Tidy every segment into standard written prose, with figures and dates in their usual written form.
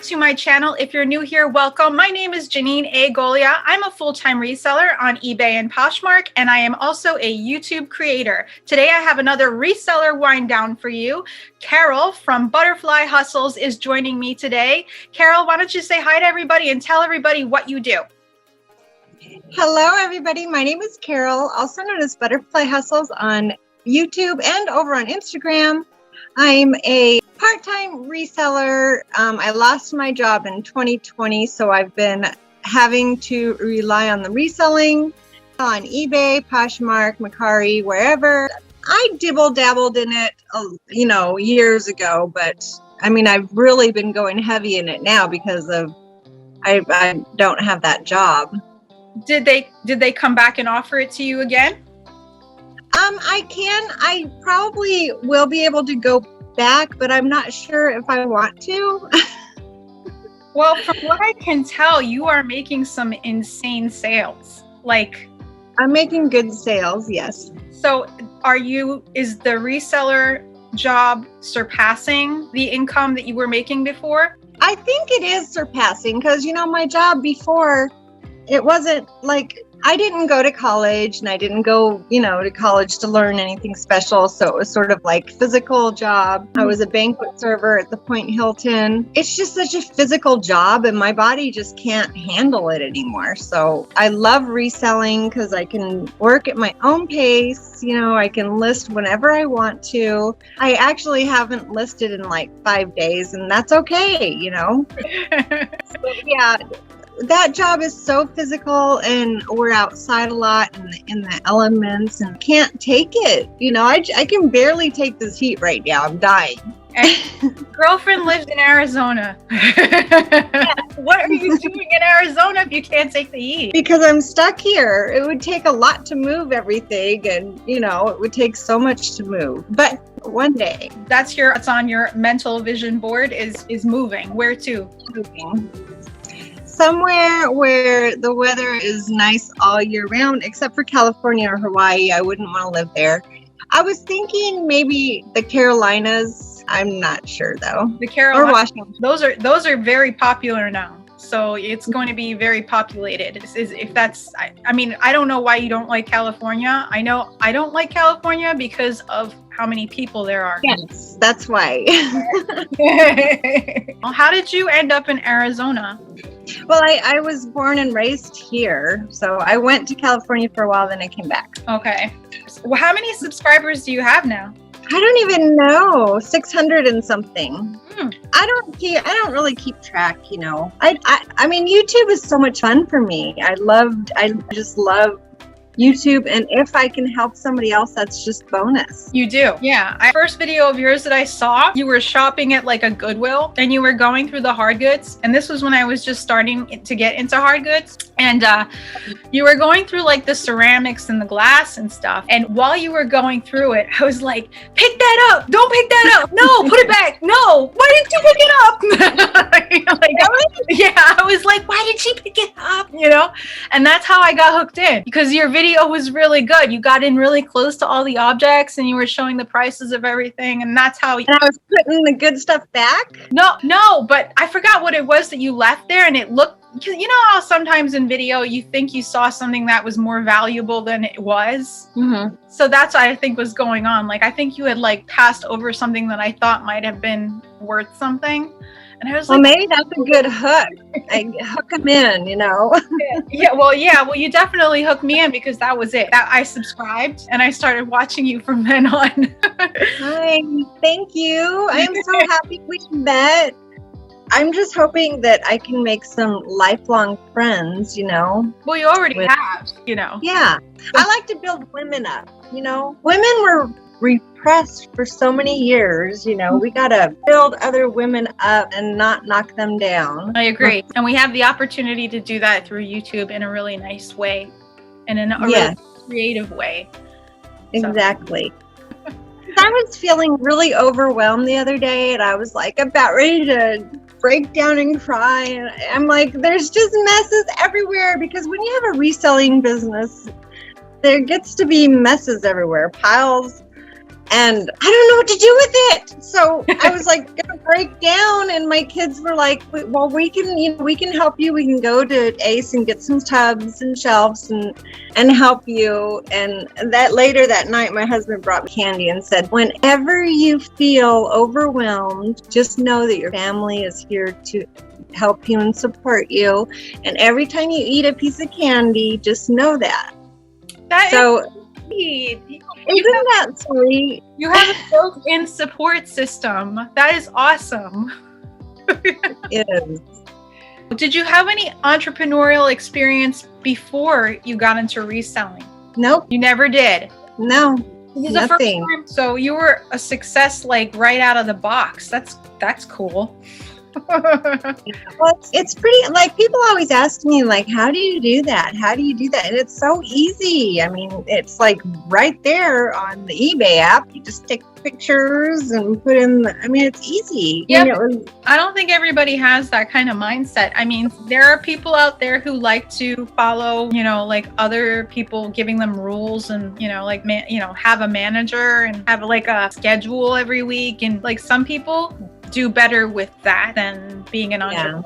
back to my channel. If you're new here, welcome. My name is Janine A. Golia. I'm a full-time reseller on eBay and Poshmark, and I am also a YouTube creator. Today, I have another reseller wind down for you. Carol from Butterfly Hustles is joining me today. Carol, why don't you say hi to everybody and tell everybody what you do? Hello, everybody. My name is Carol, also known as Butterfly Hustles on YouTube and over on Instagram. I'm a part-time reseller. I lost my job in 2020, so I've been having to rely on the reselling on eBay, Poshmark, Mercari, wherever. I dibble-dabbled in it, years ago, but I mean, I've really been going heavy in it now because of I don't have that job. Did they come back and offer it to you again? I probably will be able to go back, but I'm not sure if I want to. Well, from what I can tell, you are making some insane sales. Like, I'm making good sales, yes. So is the reseller job surpassing the income that you were making before? I think it is surpassing because, my job before, it wasn't like, I didn't go to college and I didn't go, to college to learn anything special. So it was sort of like physical job. I was a banquet server at the Point Hilton. It's just such a physical job and my body just can't handle it anymore. So I love reselling because I can work at my own pace. I can list whenever I want to. I actually haven't listed in like 5 days and that's okay, So, yeah. That job is so physical and we're outside a lot in the elements and can't take it. I can barely take this heat right now. I'm dying. Girlfriend lives in Arizona. What are you doing in Arizona if you can't take the heat? Because I'm stuck here. It would take a lot to move everything and, it would take so much to move. But one day. That's on your mental vision board is moving. Where to? Moving. Somewhere where the weather is nice all year round, except for California or Hawaii. I wouldn't want to live there. I was thinking maybe the Carolinas. I'm not sure though. The Carolinas, or Washington. Those are very popular now. So it's going to be very populated. I don't know why you don't like California. I know I don't like California because of how many people there are. Yes, that's why. Well, how did you end up in Arizona? Well, I was born and raised here. So I went to California for a while, then I came back. Okay. Well, how many subscribers do you have now? I don't even know, 600 and something. I don't really keep track, I mean, YouTube is so much fun for me. I just love YouTube, and if I can help somebody else, that's just bonus. You do. Yeah. First video of yours that I saw, you were shopping at like a Goodwill and you were going through the hard goods. And this was when I was just starting to get into hard goods. And you were going through like the ceramics and the glass and stuff. And while you were going through it, I was like, pick that up. Don't pick that up. No, put it back. No, why didn't you pick it up? Yeah, I was like, why did she pick it up? And that's how I got hooked in, because your video was really good. You got in really close to all the objects and you were showing the prices of everything. And that's how And I was putting the good stuff back? No, but I forgot what it was that you left there, and it looked, how sometimes in video you think you saw something that was more valuable than it was. Mm-hmm. So that's what I think was going on. Like, I think you had like passed over something that I thought might have been worth something. And I was well, maybe that's a good hook. I hook them in, Yeah. Well, you definitely hooked me in because that was it. I subscribed and I started watching you from then on. Hi, thank you. I am so happy we met. I'm just hoping that I can make some lifelong friends, Well, you already have, Yeah. I like to build women up, Women were repressed for so many years, we got to build other women up and not knock them down. I agree. And we have the opportunity to do that through YouTube in a really nice way and in a really creative way. Exactly. I was feeling really overwhelmed the other day and I was like about ready to break down and cry. And I'm like, there's just messes everywhere, because when you have a reselling business, there gets to be messes everywhere, piles. and I don't know what to do with it. So I was like gonna break down, and my kids were like, well, we can help you. We can go to Ace and get some tubs and shelves and help you. And that later that night, my husband brought me candy and said, whenever you feel overwhelmed, just know that your family is here to help you and support you. And every time you eat a piece of candy, just know that. Isn't that sweet? You have a built-in support system. That is awesome. It is. Did you have any entrepreneurial experience before you got into reselling? Nope. You never did? No. This is the first time. So you were a success like right out of the box. That's cool. Well, it's pretty, like, people always ask me, like, how do you do that? And it's so easy. I mean, it's like right there on the eBay app. You just take pictures and put in it's easy. Yeah, I don't think everybody has that kind of mindset. I mean, there are people out there who like to follow, like other people giving them rules and, like, have a manager and have like a schedule every week. And like some people do better with that than being an entrepreneur.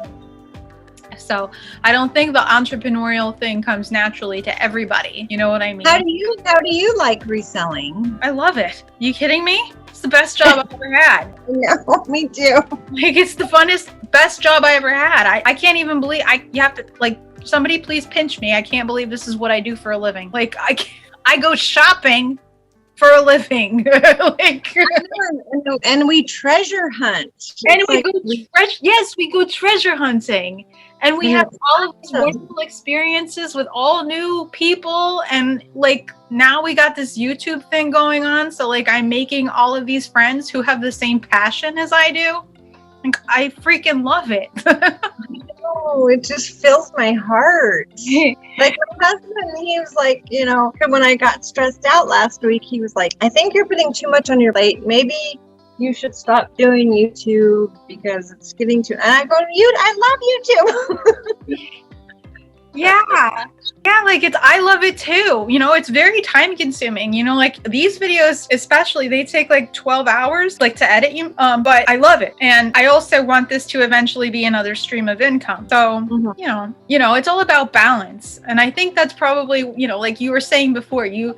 Yeah. So I don't think the entrepreneurial thing comes naturally to everybody. You know what I mean? How do you like reselling? I love it. You kidding me? It's the best job I've ever had. No, me too. Like, it's the funnest, best job I ever had. I can't even believe you have to, like, somebody please pinch me. I can't believe this is what I do for a living. Like, I go shopping for a living. And we treasure hunt. And we go treasure hunting. And we have all of these wonderful experiences with all new people. And like now we got this YouTube thing going on. So like I'm making all of these friends who have the same passion as I do. And I freaking love it. Oh, it just fills my heart. Like my husband, he was like, when I got stressed out last week, he was like, I think you're putting too much on your plate. Maybe you should stop doing YouTube because it's getting too, and I go, I love YouTube. Yeah, like I love it too. It's very time consuming. Like these videos, especially, they take like 12 hours, like to edit you. But I love it, and I also want this to eventually be another stream of income. So it's all about balance, and I think that's probably like you were saying before, you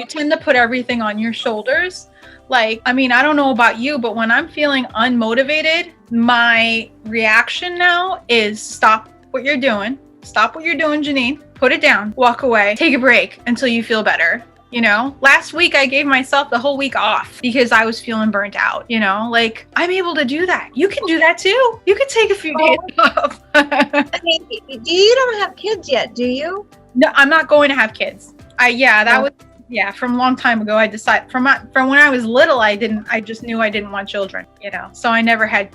tend to put everything on your shoulders. Like, I mean, I don't know about you, but when I'm feeling unmotivated, my reaction now is stop what you're doing. Stop what you're doing, Janine. Put it down. Walk away. Take a break until you feel better. Last week I gave myself the whole week off because I was feeling burnt out. Like I'm able to do that. You can do that too. You can take a few days off. I mean, you don't have kids yet, do you? No, I'm not going to have kids. From a long time ago. I decided from when I was little, I just knew I didn't want children. So I never had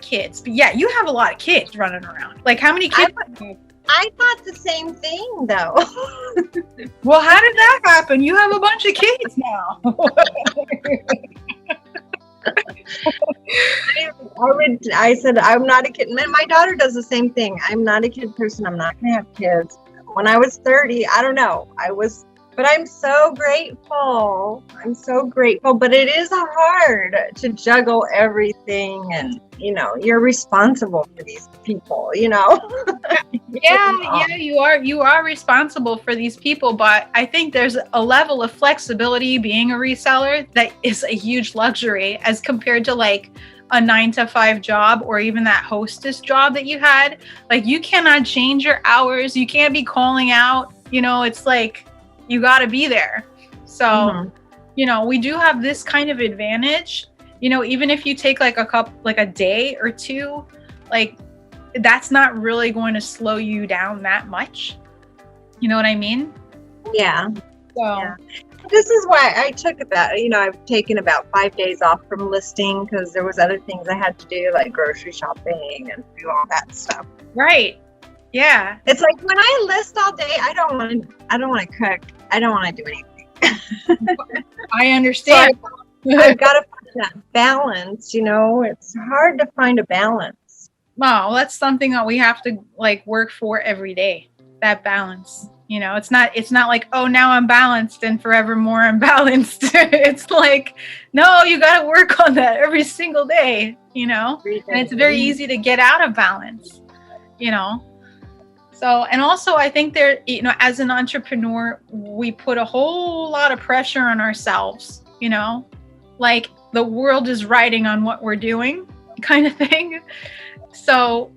kids. But yeah, you have a lot of kids running around. Like how many kids? I thought the same thing, though. Well, how did that happen? You have a bunch of kids now. I said, I'm not a kid. My daughter does the same thing. I'm not a kid person. I'm not going to have kids. When I was 30, I don't know. But I'm so grateful. But it is hard to juggle everything, and you're responsible for these people. Yeah, you are responsible for these people, but I think there's a level of flexibility being a reseller that is a huge luxury as compared to like a 9-to-5 job or even that hostess job that you had. Like you cannot change your hours. You can't be calling out. It's like you got to be there. So, we do have this kind of advantage, even if you take like a day or two, like that's not really going to slow you down that much. You know what I mean? Yeah. So yeah. This is why I took I've taken about 5 days off from listing because there was other things I had to do, like grocery shopping and do all that stuff. Right. Yeah. It's like when I list all day, I don't want to cook. I don't want to do anything. I understand. So I've got to find that balance, It's hard to find a balance. Wow, that's something that we have to like work for every day. That balance, You know, it's not like, oh, now I'm balanced and forevermore I'm balanced. It's like, no, you got to work on that every single day, you know, and it's very easy to get out of balance, you know. So, and also I think there, you know, as an entrepreneur, we put a whole lot of pressure on ourselves, you know, like the world is riding on what we're doing kind of thing. So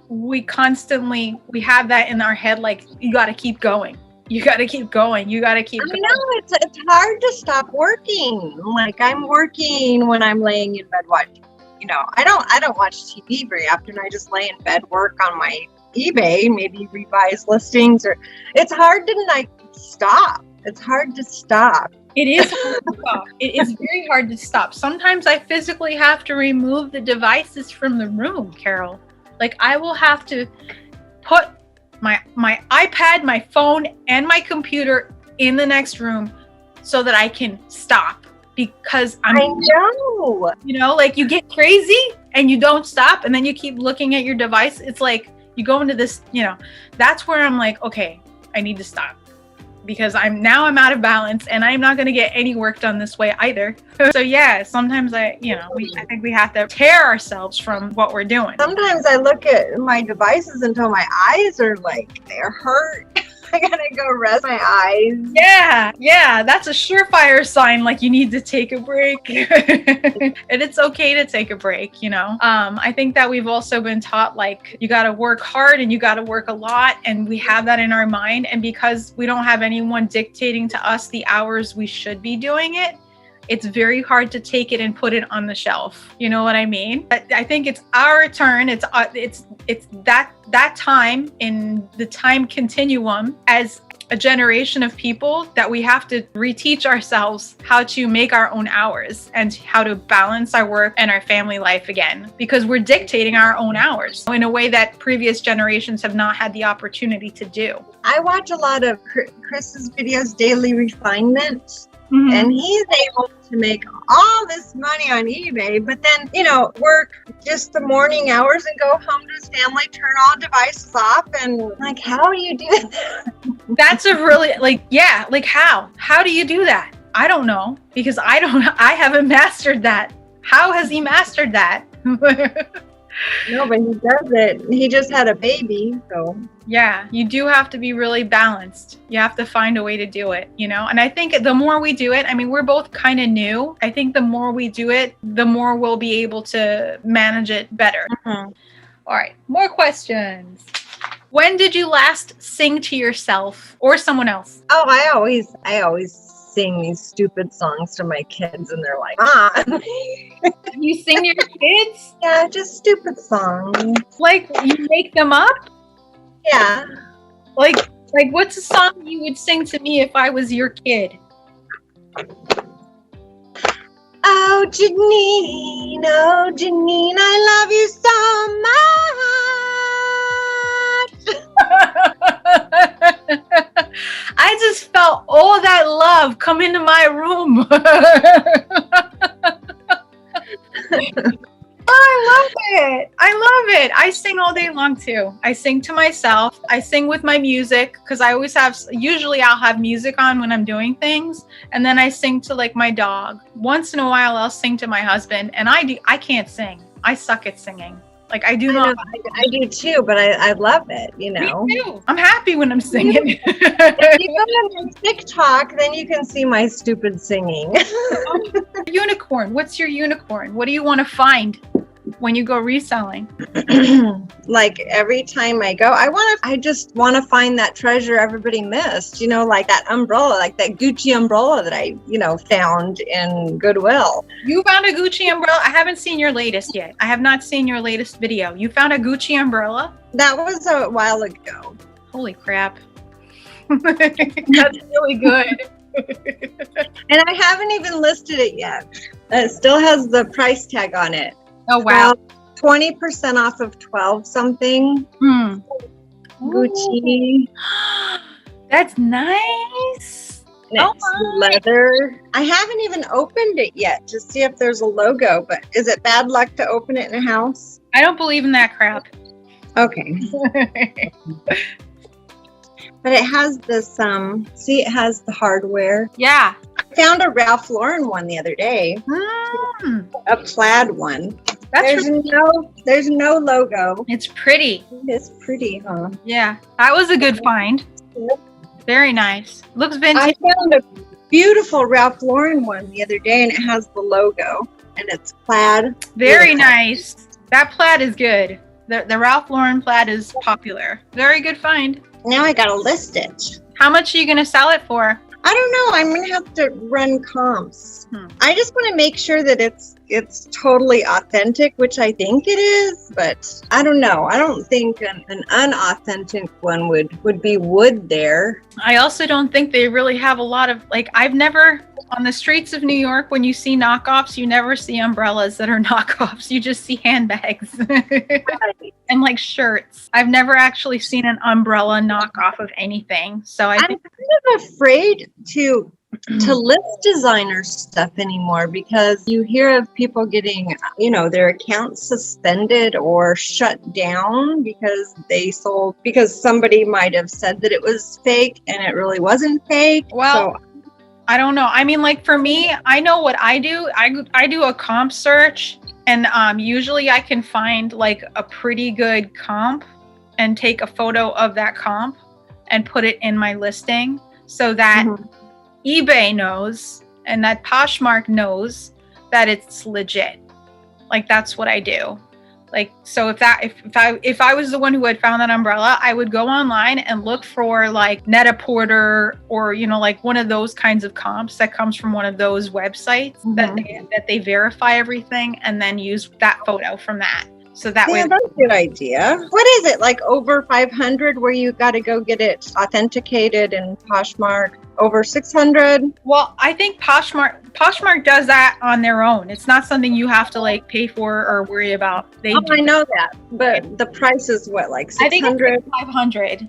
we have that in our head, like, you got to keep going. You got to keep going. You got to keep going. I know it's hard to stop working. Like, I'm working when I'm laying in bed watching. You know, I don't watch TV very often. I just lay in bed, work on my eBay, maybe revise listings, or it's hard to like stop. It's hard to stop. It is hard to stop. It is very hard to stop. Sometimes I physically have to remove the devices from the room, Carol. Like, I will have to put my iPad, my phone, and my computer in the next room so that I can stop, because I know. You know, like, you get crazy and you don't stop, and then you keep looking at your device. It's like you go into this, you know, that's where I'm like, okay, I need to stop, because I'm out of balance and I'm not going to get any work done this way either. So yeah, sometimes I think we have to tear ourselves from what we're doing. Sometimes I look at my devices until my eyes are like, they're hurt. I gotta go rest my eyes. Yeah, that's a surefire sign, like, you need to take a break. And it's okay to take a break, you know. I think that we've also been taught, like, you got to work hard and you got to work a lot, and we have that in our mind. And because we don't have anyone dictating to us the hours we should be doing it, it's very hard to take it and put it on the shelf. You know what I mean? But I think it's our turn. It's that time in the time continuum as a generation of people that we have to reteach ourselves how to make our own hours and how to balance our work and our family life again, because we're dictating our own hours in a way that previous generations have not had the opportunity to do. I watch a lot of Chris's videos, Daily Refinement. Mm-hmm. And he's able to make all this money on eBay, but then, you know, work just the morning hours and go home to his family, turn all devices off. And like, how do you do that? That's a really, how do you do that? I don't know, because I haven't mastered that. How has he mastered that? No, but he does it. He just had a baby, so. Yeah, you do have to be really balanced. You have to find a way to do it, you know? And I think the more we do it, I mean, we're both kind of new. I think the more we do it, the more we'll be able to manage it better. Mm-hmm. All right, more questions. When did you last sing to yourself or someone else? Oh, I always sing these stupid songs to my kids, and they're like, ah. You sing to your kids? Yeah, just stupid songs. Like, you make them up? Yeah. Like what's a song you would sing to me if I was your kid? Oh, Janine, I love you so much. I just felt all that love come into my room. I love it. I sing all day long too. I sing to myself. I sing with my music, because usually I'll have music on when I'm doing things, and then I sing to, like, my dog. Once in a while I'll sing to my husband, and I can't sing. I suck at singing. Like, I do not. I do too, but I love it, you know. Me too. I'm happy when I'm singing. If you go to TikTok, then you can see my stupid singing. Unicorn. What's your unicorn? What do you want to find when you go reselling? Like, every time I go, I just want to find that treasure everybody missed, you know, like that umbrella, like that Gucci umbrella that I, you know, found in Goodwill. You found a Gucci umbrella? I haven't seen your latest yet. I have not seen your latest video. You found a Gucci umbrella? That was a while ago. Holy crap. That's really good. And I haven't even listed it yet. It still has the price tag on it. Oh, wow. 20% off of 12 something. Gucci. That's nice. And it's leather. I haven't even opened it yet to see if there's a logo, but is it bad luck to open it in a house? I don't believe in that crap. Okay. but it has this, see, it has the hardware. Yeah. I found a Ralph Lauren one the other day, a plaid one. That's There's no logo. It's pretty. It's pretty, huh? Yeah, that was a good find. Very nice. Looks vintage. I found a beautiful Ralph Lauren one the other day, and it has the logo, and it's plaid. Very Beautiful. nice. That plaid is good. The Ralph Lauren plaid is popular. Very good find. Now I gotta list it. How much are you gonna sell it for? I don't know. I'm gonna have to run comps. I just want to make sure that it's totally authentic, which I think it is, but I don't know. I don't think an unauthentic one would be wood there. I also don't think they really have a lot of, like, I've never, on the streets of New York, when you see knockoffs, you never see umbrellas that are knockoffs. You just see handbags and like shirts. I've never actually seen an umbrella knockoff of anything. So I'm kind of afraid to list designer stuff anymore, because you hear of people getting, their accounts suspended or shut down because somebody might have said that it was fake and it really wasn't fake. Well, so, I don't know. I mean, like, for me, I know what I do. I do a comp search, and usually I can find like a pretty good comp and take a photo of that comp and put it in my listing so that eBay knows and that Poshmark knows that it's legit. Like, that's what I do. Like, so if I was the one who had found that umbrella, I would go online and look for like Net-a-Porter or, like one of those kinds of comps that comes from one of those websites that they verify everything, and then use that photo from that. So that way, that's a good idea. What is it, like over 500 where you got to go get it authenticated in Poshmark? Over 600? Well, I think Poshmark does that on their own. It's not something you have to like pay for or worry about. I know that, but the price is what, like 600? I think it's like 500.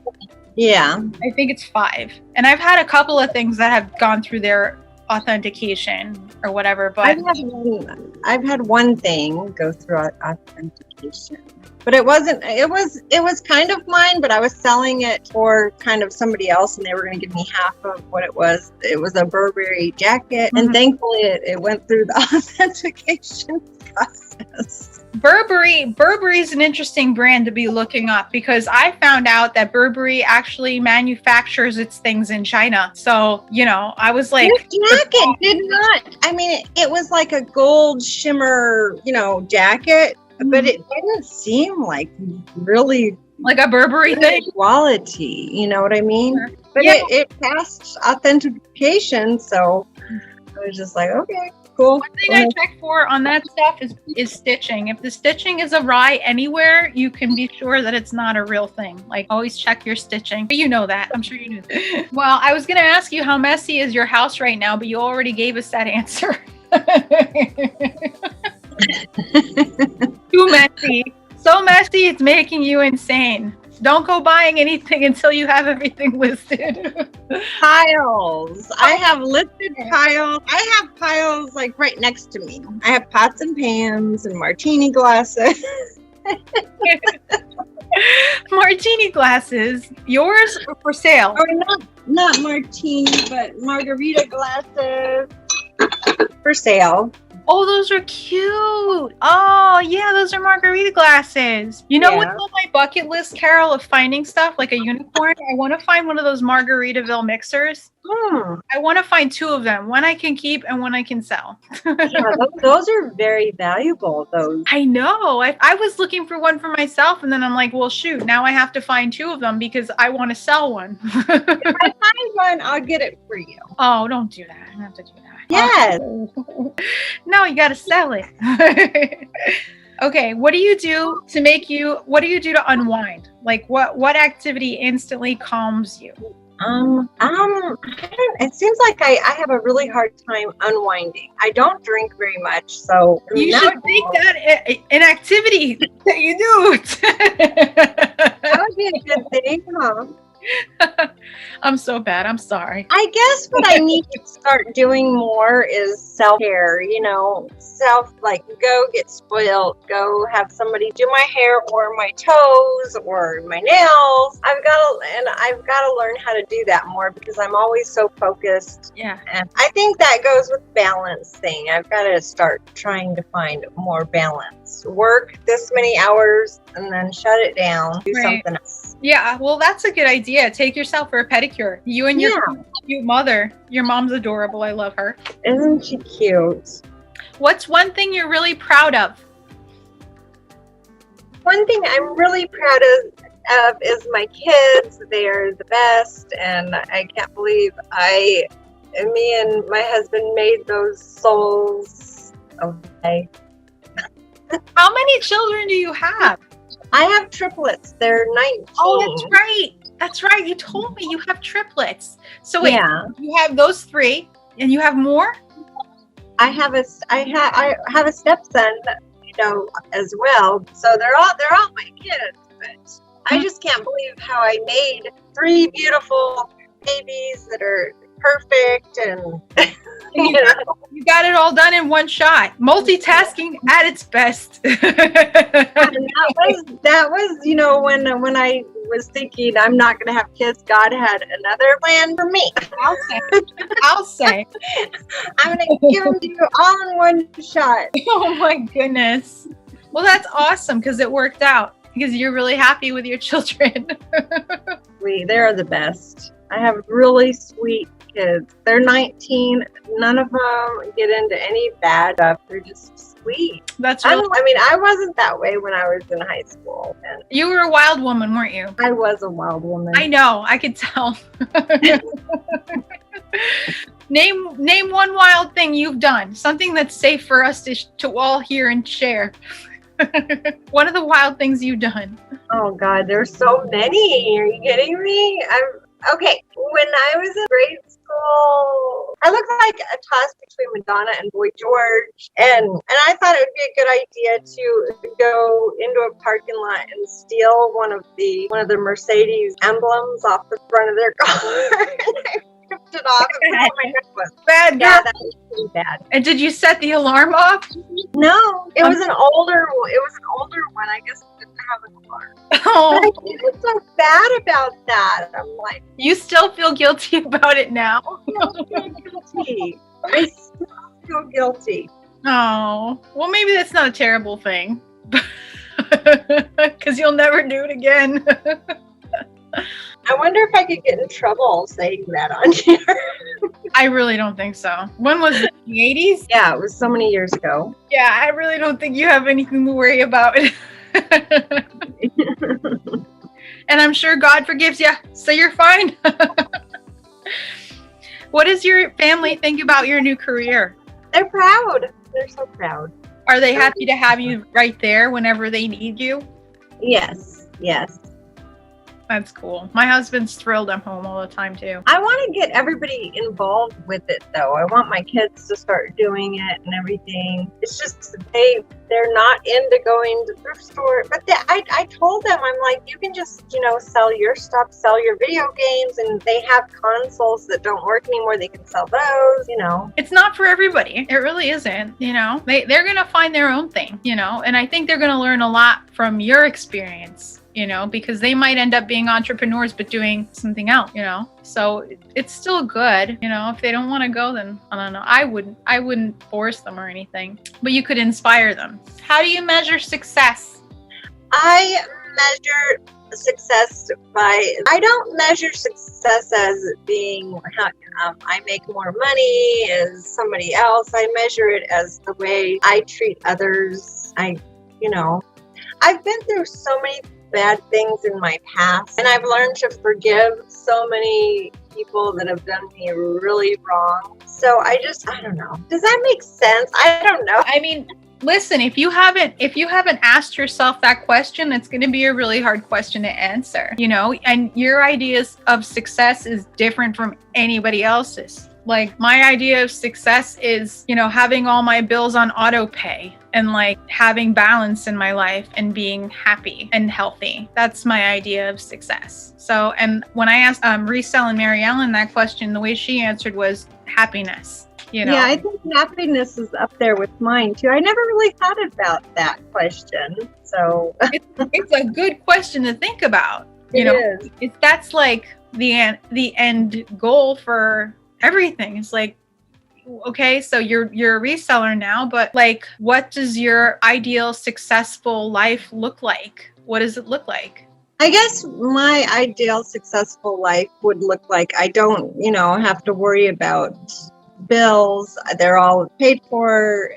Yeah, I think it's 5. And I've had a couple of things that have gone through their authentication or whatever, but I've had one thing go through authentication, but it was kind of mine, but I was selling it for kind of somebody else, and they were going to give me half of what it was. It was a Burberry jacket, and thankfully it went through the authentication process. Burberry is an interesting brand to be looking up, because I found out that Burberry actually manufactures its things in China. So, I was like, this jacket did not, it was like a gold shimmer, jacket, but it didn't seem like really like a Burberry thing. Quality, you know what I mean? Sure. But it passed authentication, so I was just like, okay. Cool. One thing I check for on that stuff is stitching. If the stitching is awry anywhere, you can be sure that it's not a real thing. Like, always check your stitching. But you know that. I'm sure you knew that. Well, I was going to ask you how messy is your house right now, but you already gave us that answer. Too messy. So messy, it's making you insane. Don't go buying anything until you have everything listed. Piles. I have listed piles. I have piles like right next to me. I have pots and pans and martini glasses. Martini glasses. Yours or for sale? Or not martini, but margarita glasses for sale. Oh, those are cute. Oh, yeah, those are margarita glasses. You know what's on my bucket list, Carol, of finding stuff like a unicorn? I want to find one of those Margaritaville mixers. I want to find 2 of them. One I can keep and one I can sell. Those are very valuable, those. I know. I was looking for one for myself, and then I'm like, well, shoot, now I have to find 2 of them because I want to sell one. If I find one, I'll get it for you. Oh, don't do that. I don't have to do that. Yes. No, you got to sell it. Okay, what do you do to unwind? Like what activity instantly calms you? It seems like I have a really hard time unwinding. I don't drink very much, so you should make that an activity that you do. That would be a good thing, huh? I'm so bad. I'm sorry. I guess what I need to start doing more is self-care, like go get spoiled, go have somebody do my hair or my toes or my nails. I've got to learn how to do that more because I'm always so focused. Yeah. And I think that goes with balance thing. I've got to start trying to find more balance. Work this many hours and then shut it down, do something else. Yeah, well, that's a good idea. Take yourself for a pedicure. You and your cute mother. Your mom's adorable. I love her. Isn't she cute? What's one thing you're really proud of? One thing I'm really proud of is my kids. They are the best, and I can't believe me and my husband made those souls. Okay. How many children do you have? I have triplets. They're 19. Oh, that's right. That's right. You told me you have triplets. So wait, you have those 3, and you have more? I have a stepson, as well. So they're all my kids. But I just can't believe how I made 3 beautiful babies that are perfect and you got it all done in one shot. Multitasking at its best. And that was when I was thinking I'm not going to have kids, God had another plan for me. I'll say. I'm going to give them to you all in one shot. Oh my goodness. Well, that's awesome because it worked out because you're really happy with your children. They're the best. I have really sweet kids. They're 19. None of them get into any bad stuff. They're just sweet. That's really I wasn't that way when I was in high school. And you were a wild woman, weren't you? I was a wild woman. I know. I could tell. Name one wild thing you've done. Something that's safe for us to all hear and share. One of the wild things you've done. Oh God, there's so many. Are you kidding me? Okay, when I was in grade school, I looked like a toss between Madonna and Boy George, and I thought it would be a good idea to go into a parking lot and steal one of the Mercedes emblems off the front of their car. And I ripped it off and put it on my necklace. Bad girl. Yeah, that was pretty bad. And did you set the alarm off? No, it was an older one. I guess it didn't have an alarm. Oh. But I feel so bad about that. I'm like, you still feel guilty about it now? guilty. I still feel guilty. Oh, well, maybe that's not a terrible thing. Because you'll never do it again. I wonder if I could get in trouble saying that on here. I really don't think so. When was it? The 80s? Yeah, it was so many years ago. Yeah, I really don't think you have anything to worry about. And I'm sure God forgives you, so you're fine. What does your family think about your new career? They're proud. They're so proud. Are they happy to have you right there whenever they need you? Yes, yes. That's cool. My husband's thrilled I'm home all the time too. I want to get everybody involved with it though. I want my kids to start doing it and everything. It's just they're not into going to the thrift store. But I told them, I'm like, you can just, sell your stuff, sell your video games, and they have consoles that don't work anymore. They can sell those, It's not for everybody. It really isn't, They're going to find their own thing, and I think they're going to learn a lot from your experience. Because they might end up being entrepreneurs, but doing something else, so it's still good. If they don't want to go, then I don't know. I wouldn't force them or anything, but you could inspire them. How do you measure success? I measure success I don't measure success as being how I make more money as somebody else. I measure it as the way I treat others. I've been through so many bad things in my past, and I've learned to forgive so many people that have done me really wrong. So I don't know. Does that make sense? I don't know. I mean, listen, if you haven't asked yourself that question, it's going to be a really hard question to answer, and your ideas of success is different from anybody else's. Like my idea of success is, you know, having all my bills on auto pay and like having balance in my life and being happy and healthy. That's my idea of success. So, and when I asked Resell and Mary Ellen that question, the way she answered was happiness. You know? Yeah, I think happiness is up there with mine too. I never really thought about that question. So it's a good question to think about. You know, that's like the end goal for everything. It's like, okay, so you're a reseller now, but like, what does your ideal successful life look like? What does it look like? I guess my ideal successful life would look like I don't, you know, have to worry about bills. They're all paid for,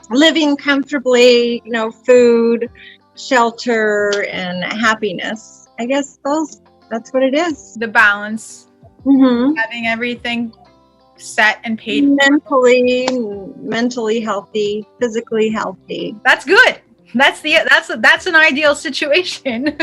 living comfortably, you know, food, shelter, and happiness. I guess that's what it is. The balance, having everything set and paid. Mentally healthy, physically healthy. That's good. That's an ideal situation.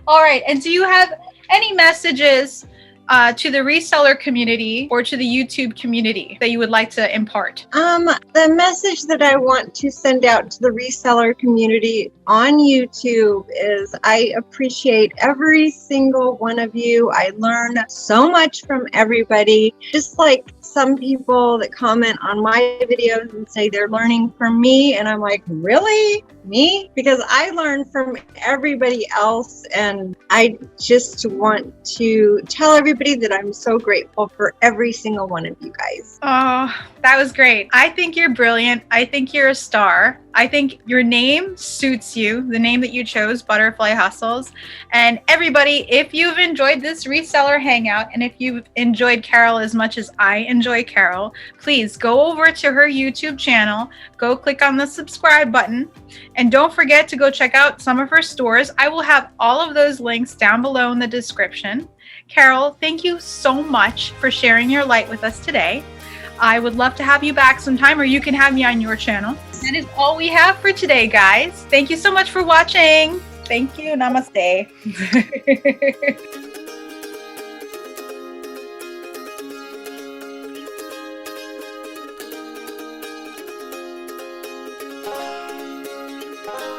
All right. And do you have any messages to the reseller community or to the YouTube community that you would like to impart? The message that I want to send out to the reseller community on YouTube is I appreciate every single one of you. I learn so much from everybody. Just like some people that comment on my videos and say they're learning from me, and I'm like, really? Me? Because I learn from everybody else, and I just want to tell everybody that I'm so grateful for every single one of you guys. Oh, that was great. I think you're brilliant. I think you're a star. I think your name suits you, the name that you chose, Butterfly Hustles. And everybody, if you've enjoyed this reseller hangout, and if you've enjoyed Carol as much as I enjoy Carol, please go over to her YouTube channel, go click on the subscribe button, and don't forget to go check out some of her stores. I will have all of those links down below in the description. Carol, thank you so much for sharing your light with us today. I would love to have you back sometime, or you can have me on your channel. That is all we have for today, guys. Thank you so much for watching. Thank you. Namaste.